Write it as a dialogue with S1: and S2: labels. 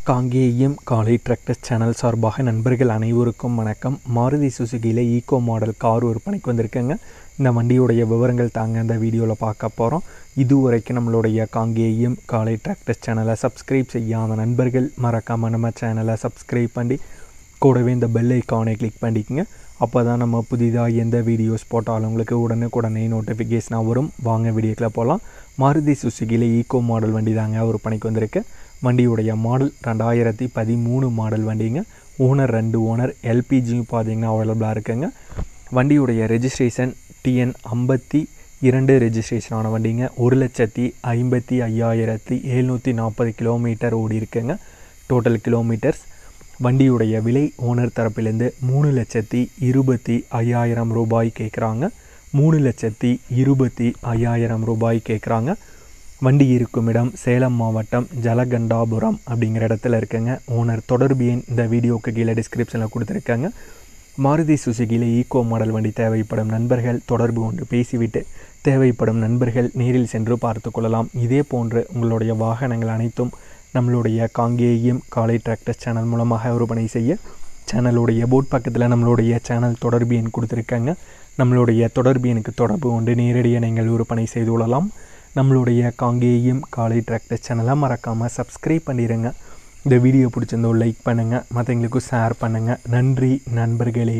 S1: காங்கேயம் காலை tractors channel சார்பாக நண்பர்கள் அனைவருக்கும் வணக்கம். மாருதி சுசுகியில் ஈகோ மாடல் கார் விற்பனைக்கு வந்திருக்கேங்க. இந்த வண்டியுடைய விவரங்கள் தாங்க இந்த வீடியோவில் பார்க்க போகிறோம். இதுவரைக்கும் நம்மளுடைய காங்கேயம் காலை டிராக்டர்ஸ் சேனலை சப்ஸ்கிரைப் செய்யாத நண்பர்கள் மறக்காமல் நம்ம சேனலை சப்ஸ்கிரைப் பண்ணி கூடவே இந்த பெல் ஐக்கானை கிளிக் பண்ணிக்கோங்க. அப்போ தான் நம்ம புதிதாக எந்த வீடியோஸ் போட்டாலும் உங்களுக்கு உடனே நோட்டிஃபிகேஷனாக வரும். வாங்க வீடியோக்கில் போகலாம். மாருதி சுசுகியில் ஈகோ மாடல் வண்டி தாங்க விற்பனைக்கு வந்திருக்கு. வண்டியுடைய மாடல் 2013 மாடல் வண்டிங்க. Owner 2 owner. எல்பிஜியும் பார்த்தீங்கன்னா அவைலபிளாக இருக்குங்க. வண்டியுடைய ரெஜிஸ்ட்ரேஷன் TN 52 ரெஜிஸ்ட்ரேஷனான வண்டிங்க. 1,55,740 கிலோமீட்டர் ஓடி இருக்குங்க. Total kilometres. வண்டியுடைய விலை ஓனர் தரப்பிலேருந்து 3,25,000 ரூபாய் கேட்குறாங்க. 3,25,000 ரூபாய் கேட்குறாங்க. வண்டி இருக்கும் இடம் சேலம் மாவட்டம் ஜலகண்டாபுரம் அப்படிங்கிற இடத்துல இருக்குங்க. ஓனர் தொடர்பு எண் இந்த வீடியோக்கு கீழே டிஸ்கிரிப்ஷனில் கொடுத்துருக்காங்க. மாருதி சுசுகியில் ஈகோ மாடல் வண்டி தேவைப்படும் நண்பர்கள் தொடர்பு கொண்டு பேசிவிட்டு தேவைப்படும் நண்பர்கள் நேரில் சென்று பார்த்து கொள்ளலாம். இதே போன்று உங்களுடைய வாகனங்கள் அனைத்தும் நம்மளுடைய காங்கேயம் காலை டிராக்டர்ஸ் சேனல் மூலமாக விற்பனை செய்ய சேனலுடைய போர்ட் பக்கத்தில் நம்மளுடைய சேனல் தொடர்பு எண் கொடுத்துருக்காங்க. நம்மளுடைய தொடர்பு எண்ணுக்கு தொடர்பு கொண்டு நேரடியாக நீங்கள் விற்பனை செய்து கொள்ளலாம். நம்மளுடைய காங்கேயம் காலை டிராக்டர்ஸ் சேனலை மறக்காமல் சப்ஸ்கிரைப் பண்ணிடுங்க. இந்த வீடியோ பிடிச்சிருந்தோ லைக் பண்ணுங்கள், மற்றவங்களுக்கும் ஷேர் பண்ணுங்கள். நன்றி நண்பர்களே.